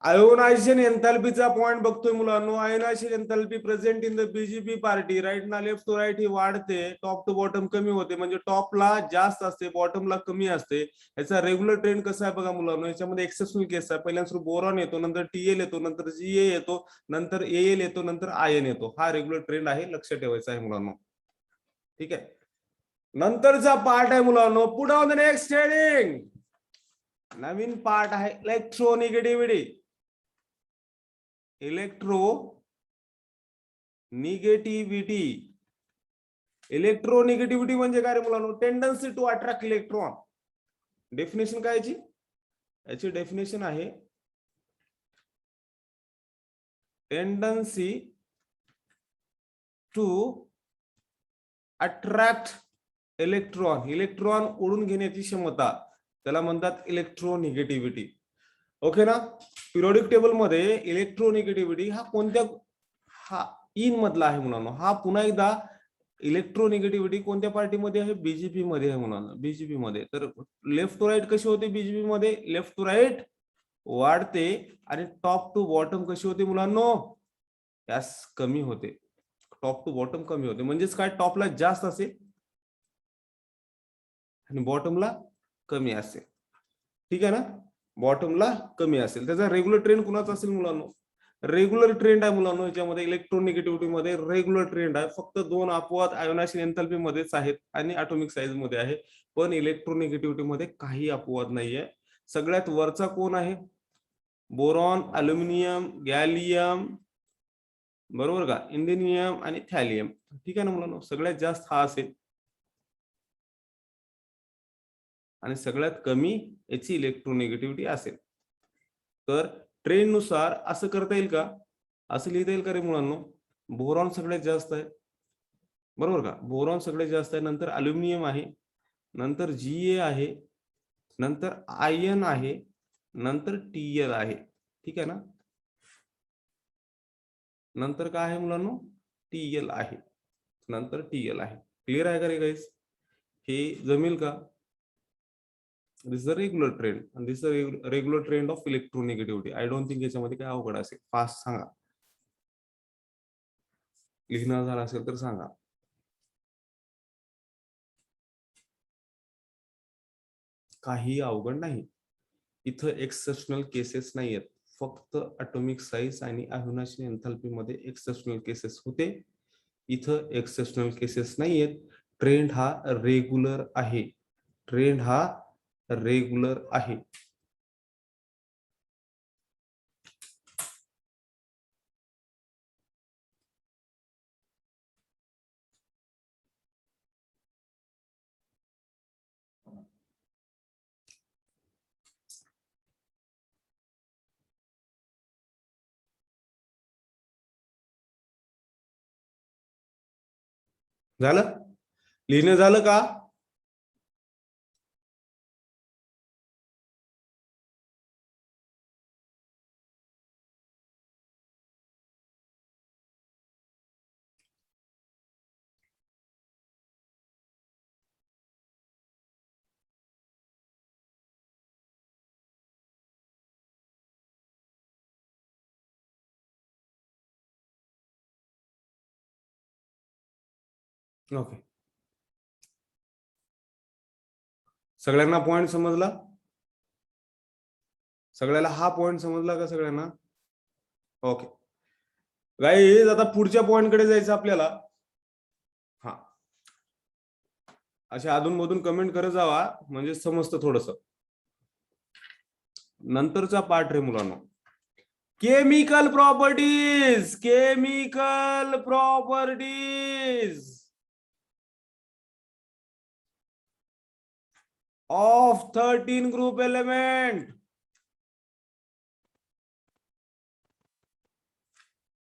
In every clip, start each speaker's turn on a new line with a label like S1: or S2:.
S1: Ionisation एंथॅल्पीचा point बघतोय मुलांनो. Ionization enthalpy present in the BGP party right ना left to right ही वाढते, टॉप टू बॉटम कमी होते. म्हणजे टॉपला जास्त असते, बॉटमला कमी असते. याचा रेग्युलर ट्रेंड कसा आहे बघा मुलांनो. याच्यामध्ये एक्सेप्शनल केस आहे. पहिल्यांदा बोरॉन येतो, नंतर टीएल येतो, नंतर जीए येतो, नंतर एएल येतो, नंतर आयन येतो. हा रेग्युलर ट्रेंड आहे, लक्ष ठेवायचा आहे मुलांनो. ठीक आहे. नंतरचा पार्ट आहे मुलांनो, पुढे ऑन द नेक्स्ट हेडिंग. नवीन पार्ट आहे इलेक्ट्रोनिगेटिव्हिटी. इलेक्ट्रोनिगेटिव्हिटी. इलेक्ट्रोनिगेटिव्हिटी म्हणजे काय रे मुलांनो? Tendency to attract electron. Definition काय याची? याची डेफिनेशन आहे tendency to attract electron. Electron ओढून घेण्याची क्षमता, त्याला म्हणतात इलेक्ट्रोनिगेटिव्हिटी. ओके ना. पिरियोडिक टेबल मध्ये इलेक्ट्रोनिगेटिव्हिटी हा कोणत्या, हा इन मधला आहे मुलांनो. हा पुन्हा एकदा इलेक्ट्रोनिगेटिव्हिटी कोणत्या पार्टीमध्ये आहे? बीजेपी मध्ये आहे मुलांना, बीजेपी मध्ये. तर लेफ्ट टू राईट कशी होते बीजेपी मध्ये? लेफ्ट टू राईट वाढते आणि टॉप टू बॉटम कशी होते मुलांनो? यास कमी होते. टॉप टू बॉटम कमी होते. म्हणजेच काय, टॉपला जास्त असेल आणि बॉटमला कमी असेल. ठीक आहे ना. बॉटमला कमी असेल. त्याचा रेग्युलर ट्रेंड कुणाचा असेल मुलांनो? रेग्युलर ट्रेंड आहे मुलांनो. याच्यामध्ये इलेक्ट्रोनिगेटिव्हिटी मध्ये रेग्युलर ट्रेंड आहे. फक्त दोन अपवाद आयोनायझेशन एंथॅल्पी मध्येच आहेत आणि ॲटॉमिक साईज मध्ये आहे. पण इलेक्ट्रोनिगेटिव्हिटी मध्ये काही अपवाद नाहीये. सगळ्यात वरचा कोण आहे? बोरॉन, अल्युमिनियम, गॅलियम, बरोबर का, इंडिनियम आणि थॅलियम. ठीक आहे ना मुलांनो. सगळ्यात जास्त हा असेल आणि सगळ्यात कमी याची इलेक्ट्रोनिगेटिव्हिटी असेल. तर ट्रेंड नुसार असं करता येईल का? असं लिहिता येईल का रे मुलांनो? बोरॉन सगळ्यात जास्त आहे, बरोबर का. बोरॉन सगळ्यात जास्त आहे, नंतर अल्युमिनियम आहे, नंतर जीए आहे, नंतर आयन आहे, नंतर टीएल आहे. ठीक आहे ना. नंतर काय आहे मुलांनो? टीएल आहे, नंतर टीएल आहे. क्लिअर आहे का रे गाईस? हे जमेल का? This is a regular trend and this is a regular trend of electronegativity. I don't think याच्यामध्ये काय अवघड असेल. फास्ट सांगा, लिहिणं झालं असेल तर सांगा. काही अवघड नाही. इथं एक्सेप्शनल केसेस नाही आहेत. फक्त ॲटॉमिक साईज आणि आयोनायझेशन एंथॅल्पी मध्ये एक्सेप्शनल केसेस होते. इथं एक्सेप्शनल केसेस नाही आहेत. ट्रेंड हा रेग्युलर आहे. ट्रेंड हा रेग्युलर आहे. झालं? लिहिणं झालं का? ओके. सगळ्यांना पॉइंट समजला? सगळ्याला हा पॉइंट समजला का सगळ्यांना? ओके गाईज, आता पुढच्या पॉइंट कडे जायचं आपल्याला. हा, अशा अधून मधून कमेंट करत जावा म्हणजे समजतं थोडस. नंतरचा पार्ट रे मुलांनो, chemical properties. Chemical properties of 13 group element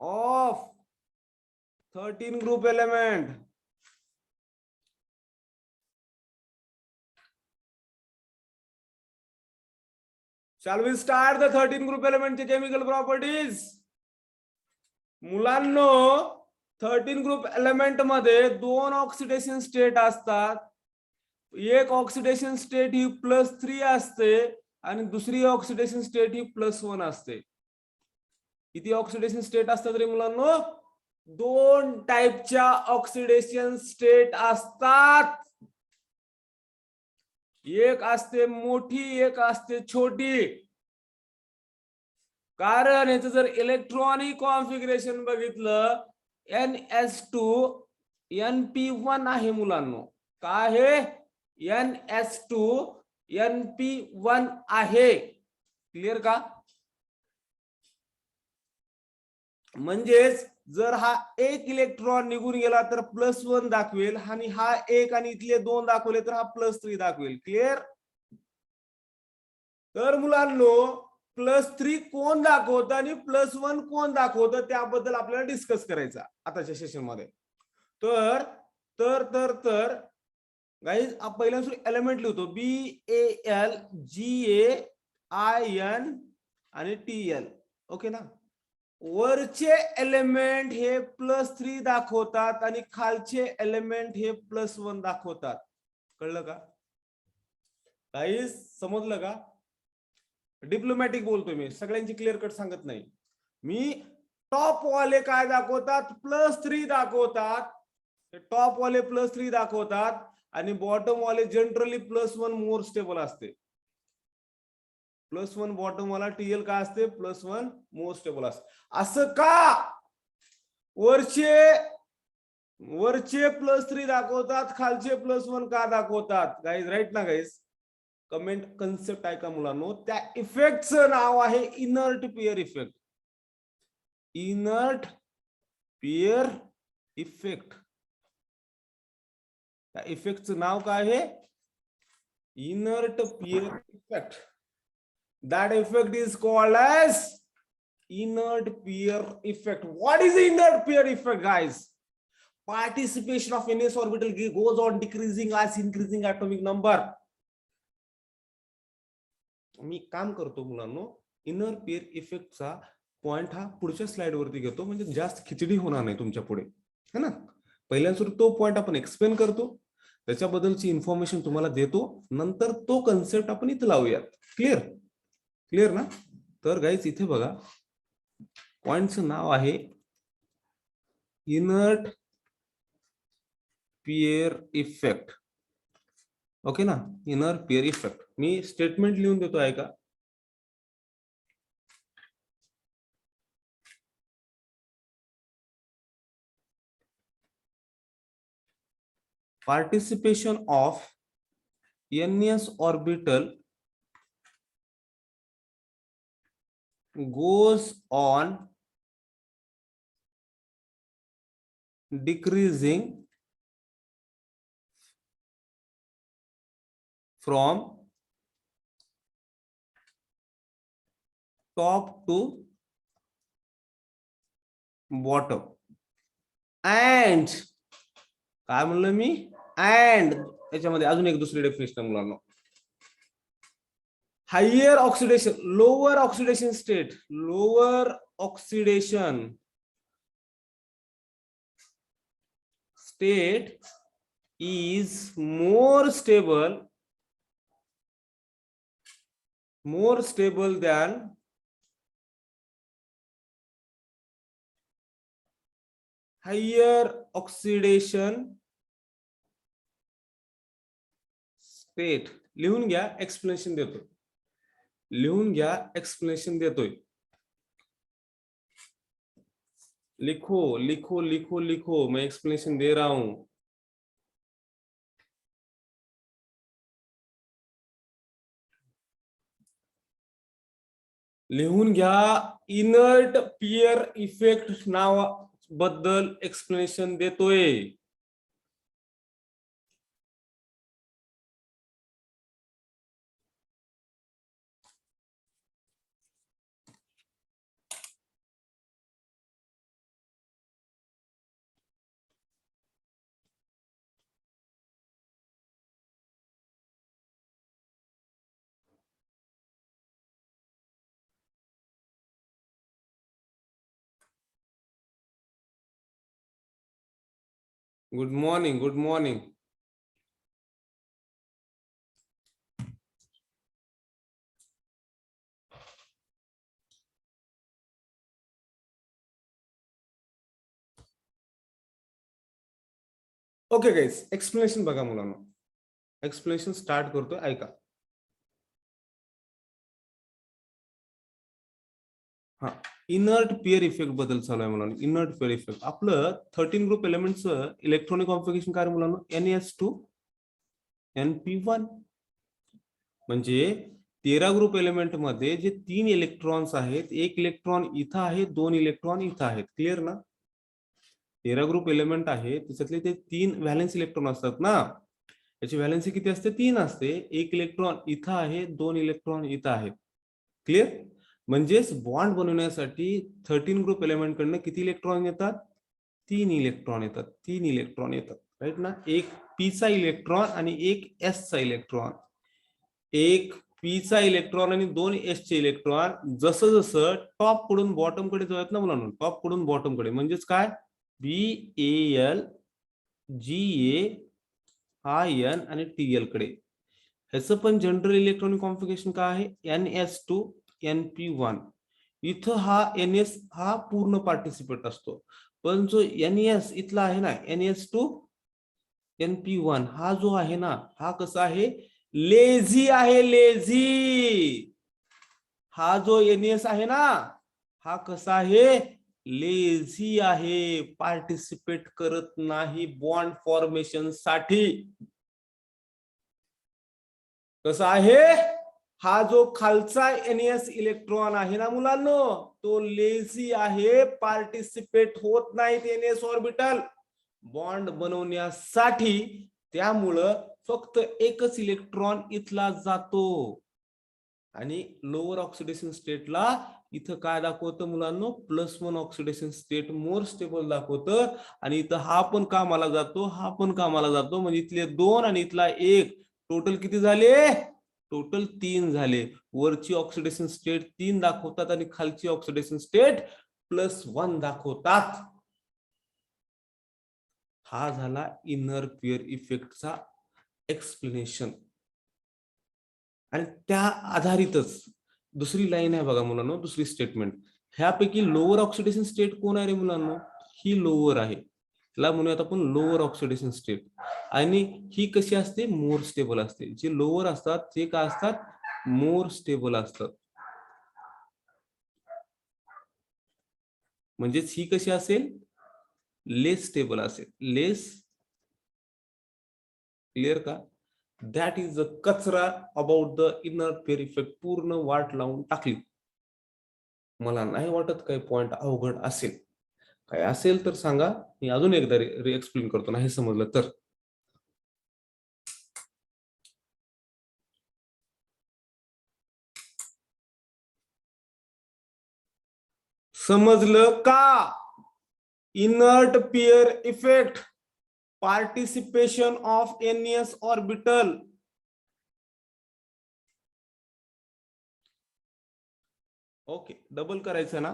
S1: of 13 group element. Shall we start the 13 group element चे chemical properties? मुलांनो, 13 ग्रुप एलिमेंट मध्ये दोन ऑक्सिडेशन स्टेट असतात. एक ऑक्सिडेशन स्टेट ही +3 असते आणि दुसरी ऑक्सिडेशन स्टेट ही +1 असते. किती ऑक्सिडेशन स्टेट असतात रे मुलांनो? 2 टाईपच्या ऑक्सिडेशन स्टेट असतात. एक असते मोठी, एक असते छोटी. कारण याचं जर इलेक्ट्रॉनिक कॉन्फिगरेशन बघितलं, NS2 NP1 आहे मुलांनो. काय आहे? NS2 NP1 आहे. क्लिअर का? म्हणजेच जर हा एक इलेक्ट्रॉन निघून गेला तर +1 दाखवेल, आणि हा एक आणि इथले 2 दाखवले तर हा +3 दाखवेल. क्लिअर? तर मुलांनो +3 कोण दाखवतं आणि +1 कोण दाखवतं त्याबद्दल आपल्याला डिस्कस करायचा आताच्या सेशन मध्ये. तर तर तर तर गाईज पहिल्यांदा एलिमेंट लिहितो BALGAIN आणि TL. ओके ना? वरचे एलिमेंट हे +3 दाखवतात आणि खालचे एलिमेंट हे +1 दाखवतात. कळलं का गाईज? समजलं का? डिप्लोमॅटिक बोलतोय मी, सगळ्यांची क्लिअर कट सांगत नाही मी. टॉप वाले काय दाखवतात? +3 दाखवतात. टॉप वाले +3 दाखवतात आणि बॉटम वाले जनरली +1 मोर स्टेबल असते. +1 बॉटम वाला TL काय असते? +1 मोर स्टेबल असते. असं का? वरचे +3 दाखवतात, खालचे +1 का दाखवतात? गाईज राईट ना गाईज? कमेंट कन्सेप्ट ऐका मुलांनो. त्या इफेक्टचं नाव आहे inert pair effect. Inert pair effect. त्या इफेक्टचं नाव काय आहे? Inert pair effect. That effect is called as inert pair effect. What is the inert pair effect, guys? Participation of NS orbital goes on decreasing as increasing atomic number. मी काम करतो मुलांनो, inner pair इफेक्टचा point हा पुढच्या slide वरती घेतो, म्हणजे जास्त खिचडी होणार नाही तुमच्या पुढे, है ना? पहिल्यांदा तो पॉइंट आपण एक्सप्लेन करतो, त्याच्याबद्दलची इन्फॉर्मेशन तुम्हाला देतो, नंतर तो कन्सेप्ट आपण इथे लावूयात. क्लिअर? क्लिअर ना? तर गाईज इथे बघा, पॉइंटचं नाव आहे इनर्ट पेअर इफेक्ट. ओके ना? Inner pair effect. मी स्टेटमेंट लिहून देतो आहे का? Participation of NS orbital goes on decreasing from top to bottom. And काय म्हणलं मी? And याच्यामध्ये अजून एक दुसरी डेफिनेशन मुलांना. Higher oxidation, lower oxidation state, lower oxidation state is more stable than higher oxidation state. लिहून घ्या, एक्सप्लेनेशन देतो. लिहून घ्या, एक्सप्लेनेशन देतोय. लिखो लिखो लिखो लिखो, मैं एक्सप्लेनेशन दे रहा हूं. लिहून घ्या, इनर्ट पेअर इफेक्ट नावाबद्दल एक्सप्लेनेशन देतोय. Good morning, good morning. Okay guys, explanation बघा मुलांना, एक्सप्लेनेशन स्टार्ट करतोय, ऐका. हा, इनर्ट पेअर इफेक्ट बद्दल चालू आहे मुलांना. इनर्ट पेअर इफेक्ट आपलं 13 ग्रुप एलिमेंटचं इलेक्ट्रॉनिक कॉन्फिगरेशन काय मुलांना? NS2 NP1. म्हणजे 13 ग्रुप एलिमेंट मध्ये जे 3 इलेक्ट्रॉन्स आहेत, एक इलेक्ट्रॉन इथं आहे, 2 इलेक्ट्रॉन इथं आहेत. क्लिअर ना? 13 ग्रुप एलिमेंट आहे, त्याच्यातले ते 3 व्हॅलेन्स इलेक्ट्रॉन असतात ना. याची व्हॅलेन्सी किती असते? 3 असते. एक इलेक्ट्रॉन इथं आहे, 2 इलेक्ट्रॉन इथं आहेत. क्लिअर? म्हणजेच बॉन्ड बनवण्यासाठी 13 ग्रुप एलिमेंट कडनं किती इलेक्ट्रॉन येतात? 3 इलेक्ट्रॉन येतात. 3 इलेक्ट्रॉन येतात, राईट ना. एक पी चा इलेक्ट्रॉन आणि एक एस चा इलेक्ट्रॉन. एक पी चा इलेक्ट्रॉन आणि 2 एस चे इलेक्ट्रॉन जसं जसं टॉप कडून बॉटम कडे जातात ना मुलांना, टॉप कडून बॉटम कडे, म्हणजेच काय? BAL GA IN आणि TL कडे. ह्याचं पण जनरल इलेक्ट्रॉनिक कॉन्फिगरेशन काय आहे? NS2 NP1. इथं हा NS हा पूर्ण पार्टिसिपेट असतो, पण जो NS इथला आहे ना, NS2 NP1 हा जो आहे ना, हा कसा आहे? लेझी आहे, लेझी. हा जो NS आहे ना, हा कसा आहे? लेझी आहे, पार्टिसिपेट करत नाही बॉन्ड फॉर्मेशन साठी. कसा आहे? हा जो खालचा NS इलेक्ट्रॉन आहे ना मुलांनो, तो लेझी आहे, पार्टिसिपेट होत नाहीत NS ऑर्बिटल बॉन्ड बनवण्यासाठी. त्यामुळं फक्त एकच इलेक्ट्रॉन इथला जातो. आणि लोअर ऑक्सिडेशन स्टेटला इथं काय दाखवतं मुलांनो? +1 ऑक्सिडेशन स्टेट, मोर स्टेबल दाखवतं. आणि इथं हा पण कामाला जातो, हा पण कामाला जातो. म्हणजे इथले 2 आणि इथला 1, टोटल किती झाले? टोटल 3 झाले. वरची ऑक्सिडेशन स्टेट 3 दाखवतात आणि खालची ऑक्सिडेशन स्टेट +1 दाखवतात. हा झाला इनर पेअर इफेक्टचा एक्सप्लेनेशन. आणि त्या आधारितच दुसरी लाईन आहे बघा मुलांनो, दुसरी स्टेटमेंट. ह्यापैकी लोअर ऑक्सिडेशन स्टेट कोण आहे रे मुलांनो? ही लोअर आहे, त्याला म्हणूयात आपण लोअर ऑक्सिडेशन स्टेट. आणि ही कशी असते? मोर स्टेबल असते. जे लोअर असतात ते काय असतात? मोर स्टेबल असतात. म्हणजेच ही कशी असेल? लेस स्टेबल असेल, लेस. क्लिअर का? दॅट इज द कचरा about the inner pair effect. पूर्ण वाट लावून टाकली. मला नाही वाटत काही पॉइंट अवघड असेल. काय असेल तर सांगा, मी अजून एकदा एक्सप्लेन करतो, नाही समजलं तर. समजलं का? Inert pair effect, participation of NS orbital. Okay, double करायचं ना?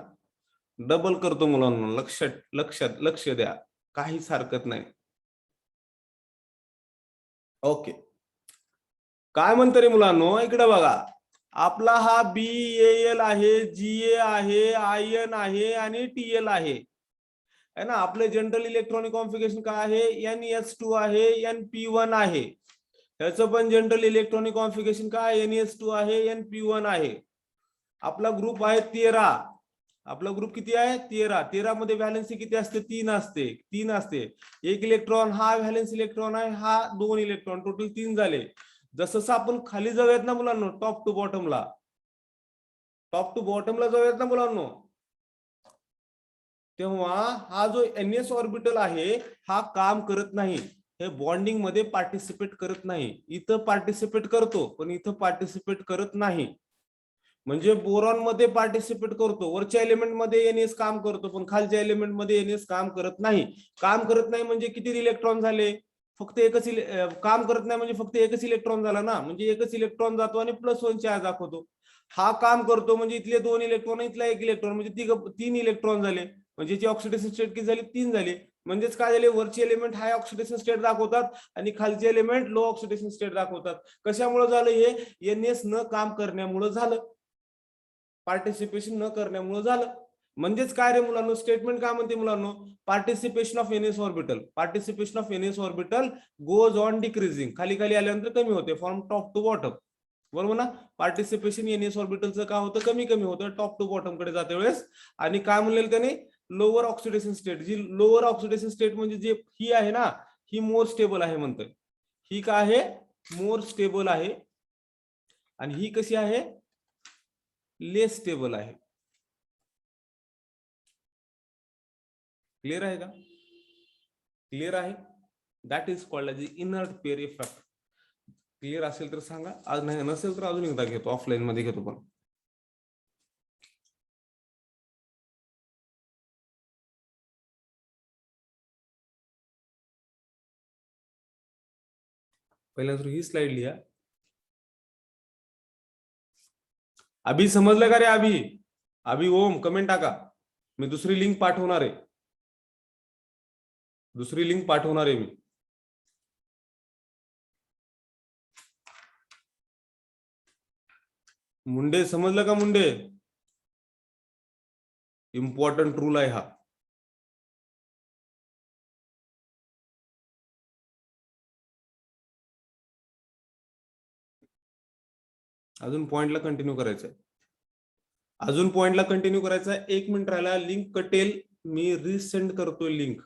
S1: डबल करतो मुलांना, लक्ष द्या, काहीच हरकत नाही. ओके, काय म्हणतो रे मुलांनो? इकडे बघा, आपला हा BAL आहे, GA आहे, IN आहे आणि TL आहे, है ना. आपले जनरल इलेक्ट्रॉनिक कॉन्फिगरेशन काय आहे? NS2 आहे, NP1 आहे. त्याचं पण जनरल इलेक्ट्रॉनिक कॉन्फिगरेशन काय? NS2 आहे, NP1 आहे. आपला ग्रुप आहे 13. आपला ग्रुप किती आहे? 13. 13 मध्ये व्हॅलेन्सी किती असते? 3 असते. 3 असते. एक इलेक्ट्रॉन हा व्हॅलेन्स इलेक्ट्रॉन आहे, हा 2 इलेक्ट्रॉन, टोटल 3 झाले. जसं आपण खाली जाऊयात ना मुलांनो, टॉप टू बॉटमला, टॉप टू बॉटमला जाऊयात ना मुलांनो, तेव्हा हा जो NS ऑर्बिटल आहे हा काम करत नाही, हे बॉन्डिंग मध्ये पार्टिसिपेट करत नाही. इथं पार्टिसिपेट करतो, पण इथं पार्टिसिपेट करत नाही. म्हणजे बोरॉन मध्ये पार्टिसिपेट करतो, वरच्या एलिमेंट मध्ये NS काम करतो, पण खालच्या एलिमेंट मध्ये NS काम करत नाही. काम करत नाही म्हणजे किती इलेक्ट्रॉन झाले? फक्त एकच. काम करत नाही म्हणजे फक्त एकच इलेक्ट्रॉन झाला ना, म्हणजे एकच इलेक्ट्रॉन जातो आणि +1 चार्ज दाखवतो. हा काम करतो म्हणजे इथले 2 इलेक्ट्रॉन, इथला 1 इलेक्ट्रॉन, म्हणजे 3 इलेक्ट्रॉन झाले. म्हणजे जी ऑक्सिडेशन स्टेट किती झाली? 3 झाली. म्हणजेच काय झाले? वरचे एलिमेंट हाय ऑक्सिडेशन स्टेट दाखवतात आणि खालचे एलिमेंट लो ऑक्सिडेशन स्टेट दाखवतात. कशामुळे झालं हे? NS न काम करण्यामुळे झालं, पार्टिसिपेशन न करण्यामुळे झालं. म्हणजेच काय रे मुलांनो, स्टेटमेंट काय म्हणते मुलांनो, participation of NS orbital, participation of NS orbital goes on decreasing, खाली खाली आल्यानंतर कमी होते फ्रॉम टॉप टू बॉटम, बरोबर ना. पार्टिसिपेशन एनएस ऑर्बिटलचं काय होतं, कमी कमी होतं टॉप टू बॉटम कडे जाते वेळेस. आणि काय म्हणलेलं त्याने, लोअर ऑक्सिडेशन स्टेट, जी लोअर ऑक्सिडेशन स्टेट म्हणजे जे ही आहे ना, ही मोर स्टेबल आहे म्हणतोय. ही काय आहे, मोर स्टेबल आहे. आणि ही कशी आहे, लेस स्टेबल आहे. क्लिअर आहे का, क्लिअर आहे. That is called as inert pair effect. Clear असेल तर सांगा, आज नाही नसेल तर अजून एकदा घेतो, ऑफलाईन मध्ये घेतो. पण पहिल्यांदा ही स्लाइड लिहा. अभि समजलं का रे, अभि ओम कमेंट टाका. मी दुसरी लिंक पाठवणार आहे, दुसरी लिंक पाठवणार आहे मी. मुंडे समजलं का, मुंडे इम्पॉर्टंट रूल आहे हा. अजून पॉइंटला कंटिन्यू करायचंय, अजून पॉइंटला कंटिन्यू करायचा. 1 मिनिट राहिला, लिंक कटेल, मी रिसेंड करतोय लिंक.